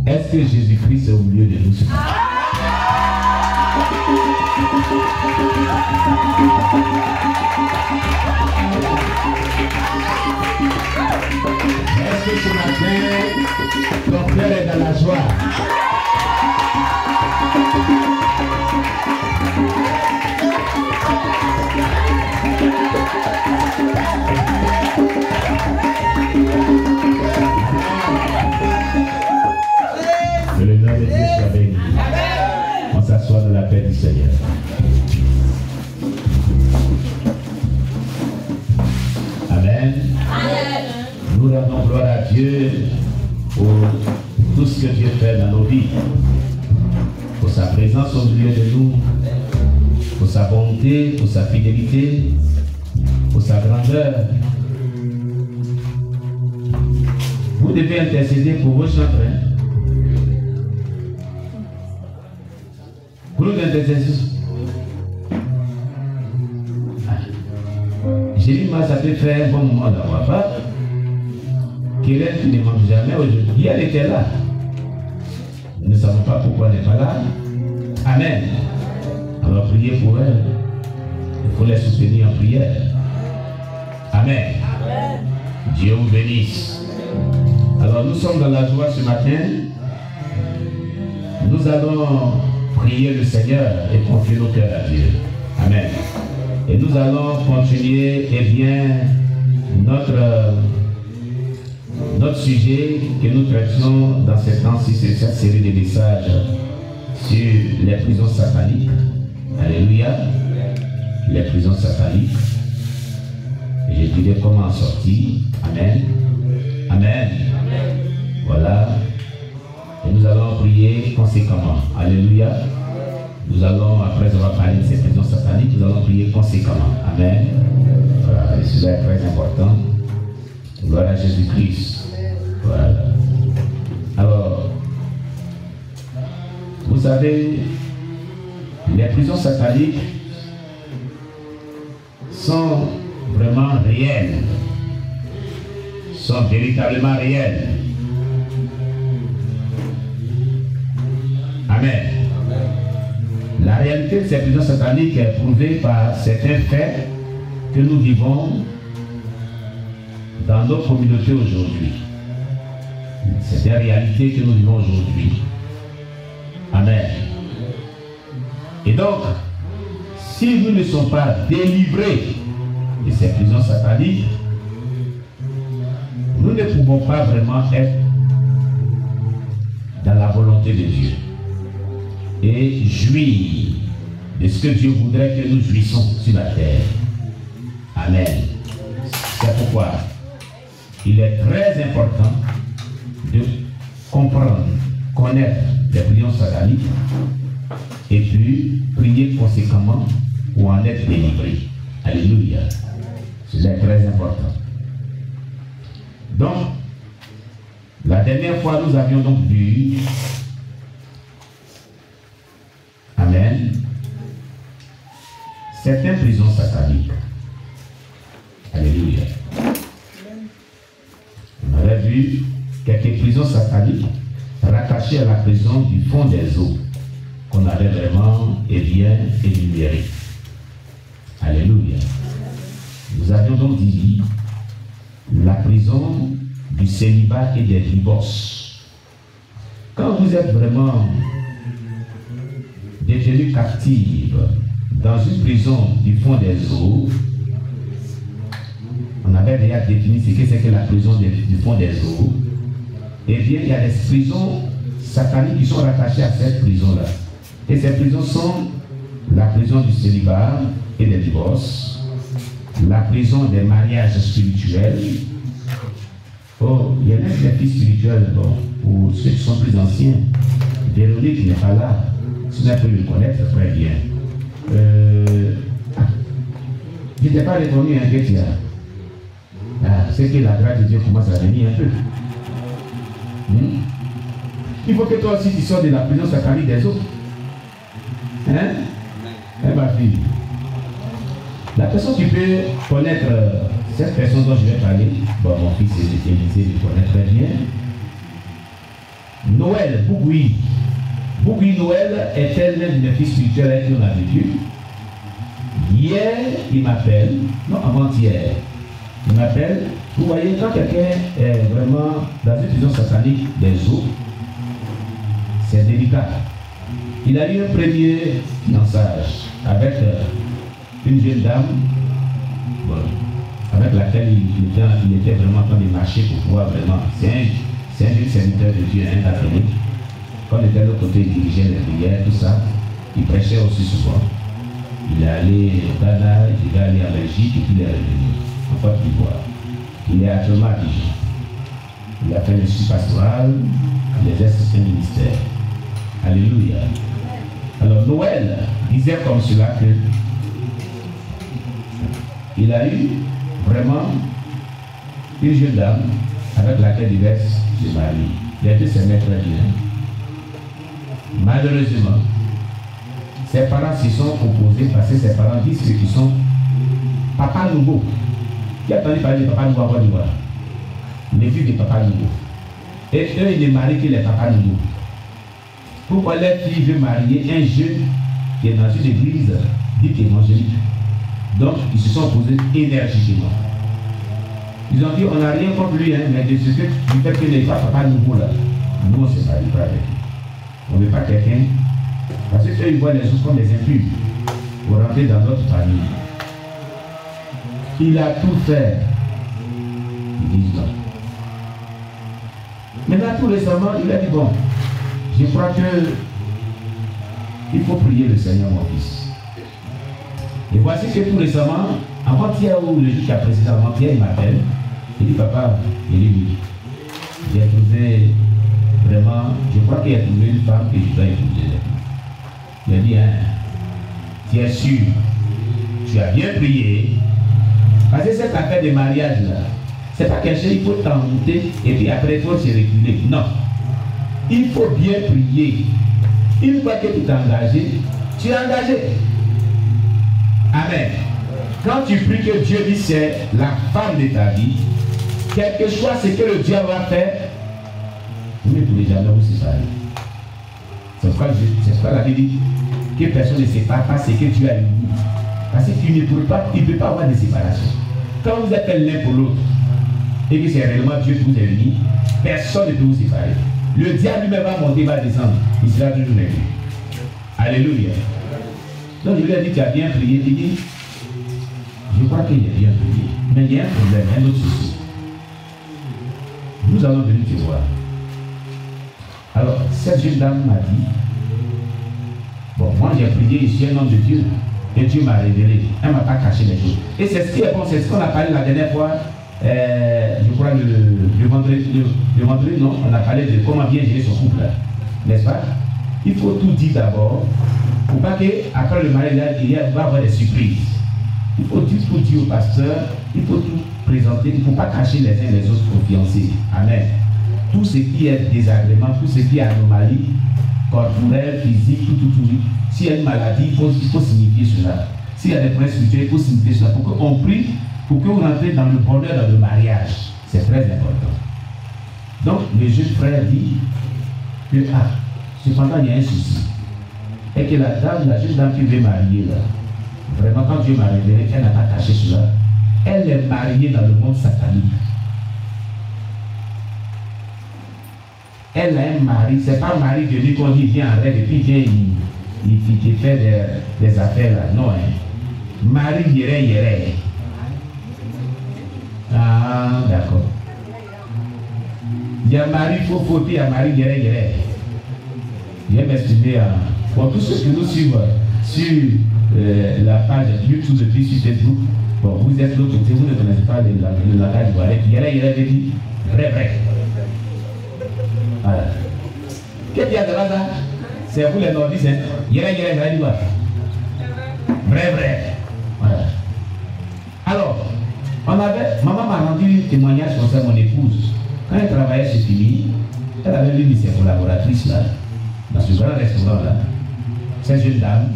Est-ce que Jésus-Christ est au milieu de nous? Est-ce que ce matin, ton cœur est dans la joie? Que le nom de Dieu soit béni. On s'assoit dans la paix du Seigneur. Amen. Nous rendons gloire à Dieu pour tout ce que Dieu fait dans nos vies, pour sa présence au milieu de nous, pour sa bonté, pour sa fidélité, pour sa grandeur. Vous devez intercéder pour vos chantres. Pour l'intercession. J'ai dit, moi, ça peut faire un bon moment d'avoir pas. Kérène qui ne manque jamais aujourd'hui, elle était là. Nous ne savons pas pourquoi elle n'est pas là. Amen. Alors priez pour elle. Il faut les soutenir en prière. Amen. Amen. Dieu vous bénisse. Alors nous sommes dans la joie ce matin. Nous allons prier le Seigneur et confier nos cœurs à Dieu. Amen. Et nous allons continuer, eh bien, notre sujet que nous traitions dans cette temps-ci, c'est cette série de messages sur les prisons sataniques. Alléluia. Les prisons sataniques. Et je dirais comment en sortir. Amen. Amen. Voilà. Et nous allons prier conséquemment. Alléluia. Nous allons, après avoir parlé de ces prisons sataniques, nous allons prier conséquemment. Amen. Voilà. Et cela est très important. Gloire à Jésus-Christ. Voilà. Alors, vous savez, les prisons sataniques sont vraiment réelles, sont véritablement réelles. Amen. La réalité de ces prisons sataniques est prouvée par certains faits que nous vivons dans nos communautés aujourd'hui. C'est des réalités que nous vivons aujourd'hui. Amen. Et donc, si nous ne sommes pas délivrés de ces prisons sataniques, nous ne pouvons pas vraiment être dans la volonté de Dieu et jouir de ce que Dieu voudrait que nous jouissons sur la terre. Amen. C'est pourquoi il est très important de comprendre, connaître les prisons sataniques et puis prier conséquemment pour en être délivré. Alléluia. C'est très important. Donc, la dernière fois, nous avions donc vu, amen, certaines prisons sataniques. Alléluia. On avait vu quelques prisons sataniques rattachées à la prison du fond des eaux, qu'on avait vraiment, eh bien, énumérées. Alléluia. Nous avions donc dit la prison du célibat et des divorces. Quand vous êtes vraiment détenu captive dans une prison du fond des eaux, on avait déjà défini ce que c'est que la prison du fond des eaux. Eh bien, il y a des prisons sataniques qui sont rattachées à cette prison-là. Et ces prisons sont la prison du célibat et des divorces, la prison des mariages spirituels. Oh, il y en a des filles spirituelles, bon, pour ceux qui sont plus anciens. Véronique n'est pas là. Si on peut le connaître très bien. Je n'étais pas répondu à un question. C'est que la grâce de Dieu commence à venir un peu. Il faut que toi aussi tu sors de la prison satanique des autres. Hein? Ma fille. La personne qui peut connaître cette personne dont je vais parler, bon, mon fils Élisée le connaît très bien. Noël Bougui. Bougui Noël est l'un de mes fils spirituels avec qui on a vécu. Hier, il m'appelle, non, avant-hier, il m'appelle. Vous voyez, quand quelqu'un est vraiment dans une prison satanique des eaux, c'est délicat. Il a eu un premier fiançage avec une jeune dame, bon, avec laquelle il était vraiment en train de marcher pour pouvoir vraiment. C'est un jeune serviteur de Dieu, un catholique. Quand il était de l'autre côté, il dirigeait les prières, tout ça. Il prêchait aussi souvent. Il est allé au Ghana, il est allé en Belgique et puis il est revenu en Côte d'Ivoire. Il est actuellement à Dijon. Il a fait le suivi pastoral, il exerce un ministère. Alléluia. Alors Noël disait comme cela que il a eu vraiment une jeune dame avec laquelle il va se marier. Les deux s'aimaient très bien. Malheureusement, ses parents s'y sont opposés parce que ses parents disent qu'ils sont papa nouveau. Qui a entendu parler de papa nouveau à Côte d'Ivoire? Les filles de papa nouveau. Et eux, ils ne marient que les papas nouveaux. Pourquoi les filles veulent marier un jeune qui est dans une église dit qu'il est évangélique? Donc, ils se sont opposés énergiquement. Ils ont dit, on n'a rien contre lui, hein, mais de ce que du fait qu'il n'est pas papa nouveau là, nous on ne se marie pas avec lui. On ne veut pas quelqu'un, parce qu'eux ils voient les choses comme des impurs pour rentrer dans notre famille. Il a tout fait. Ils disent non. Maintenant, tout récemment, il a dit bon, je crois que il faut prier le Seigneur, mon fils. Et voici que tout récemment, avant-hier ou le jour qui a précédé avant-hier, il m'appelle. Il dit papa, il dit oui. J'ai trouvé vraiment, je crois qu'il a trouvé une femme que je dois épouser. Il a dit, hein, tu es sûr, tu as bien prié. Parce que cette affaire de mariage là, c'est pas quelque chose, il faut t'envoûter et puis après il faut se reculer. Non. Il faut bien prier. Une fois que tu t'es engagé, tu es engagé. Amen. Quand tu pries que Dieu dit c'est la femme de ta vie, quel que soit ce que le diable va faire, vous ne pouvez jamais vous séparer. C'est pourquoi la Bible dit que personne ne sépare pas ce que Dieu a uni. Parce qu'il ne peut pas avoir de séparation. Quand vous êtes l'un pour l'autre, et que c'est réellement Dieu qui vous a unis, personne ne peut vous séparer. Le diable lui-même va monter, va descendre. Il sera toujours avec lui. Alléluia. Donc je lui ai dit, tu as bien prié. Il dit, je crois qu'il a bien prié. Mais il y a un problème, un autre souci. Nous allons venir te voir. Alors, cette jeune dame m'a dit, bon, moi j'ai prié, je suis un homme de Dieu. Et Dieu m'a révélé. Elle ne m'a pas caché les choses. Et c'est ce qui est bon, c'est ce qu'on a parlé la dernière fois. Je crois le vendredi, non, on a parlé de comment bien gérer son couple. N'est-ce pas? Il faut tout dire d'abord. Pour pas qu'après le mariage, il va y avoir des surprises. Il faut tout dire au pasteur. Il faut tout présenter. Il ne faut pas cacher les uns les autres aux fiancés. Amen. Tout ce qui est désagrément, tout ce qui est anomalie, corporelle, physique, tout. S'il y a une maladie, il faut signifier cela. S'il y a des problèmes spirituels, il faut signifier cela. Pour qu'on prie, pour que vous rentrez dans le bonheur, dans le mariage. C'est très important. Donc, le jeune frère dit que, cependant, il y a un souci. Et que la jeune dame qui veut marier, là, Vraiment, quand Dieu m'a révélé, elle n'a pas caché cela. Elle est mariée dans le monde satanique. Elle a un mari, c'est pas un mari de lui qu'on dit viens en rêve et puis viens, il fait des affaires là. Non, hein. Mari yéré. Ah, d'accord. Il y a mari faux, puis il y a mari yéré. Je vais m'estimer pour tous ceux qui nous suivent sur la page YouTube depuis sur Facebook. Bon, vous êtes de l'autre côté, vous ne connaissez pas le langage ivoirien. Yéré veut dire vrai. Voilà. Qu'est-ce qu'il y a de là? C'est vous les nordistes, hein? Yéré, ça dit quoi? Vrai. Voilà. Alors, maman m'a rendu témoignage concernant mon épouse. Quand elle travaillait chez Fili, elle avait l'une de ses collaboratrices là, dans ce grand restaurant là. Cette jeune dame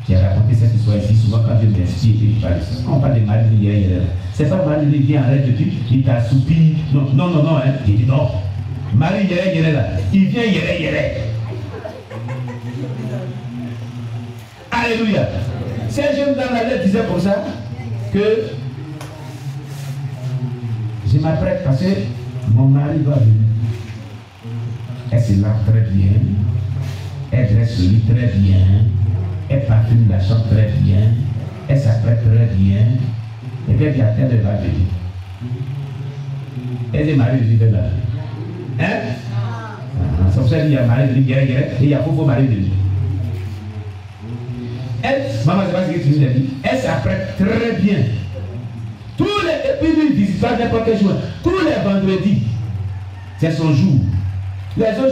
qui a raconté cette histoire ici, souvent quand je m'investis et puis je parle de ça. Quand on parle de Marie de Yéré, c'est pas Marie de vient en rêve depuis, il t'a assoupi. Non, hein. J'ai dit non. Marie Yéré là, il vient Yéré. Alléluia. Cette jeune dame là, elle disait comme ça que je m'apprête parce que mon mari va venir. Elle se lave très bien, elle dresse le lit très bien, elle parfume la chambre très bien, elle s'apprête très bien, et puis elle dit à elle va venir. Elle dit Marie de là. Hein? C'est pour ça qu'il y a Marie de Yéré et il y a Fofo Marie de lui. Elle, maman, c'est pas ce que tu nous as dit, elle s'apprête très bien. Et puis lui, il visite pas n'importe quel jour. Tous les vendredis, c'est son jour. Les autres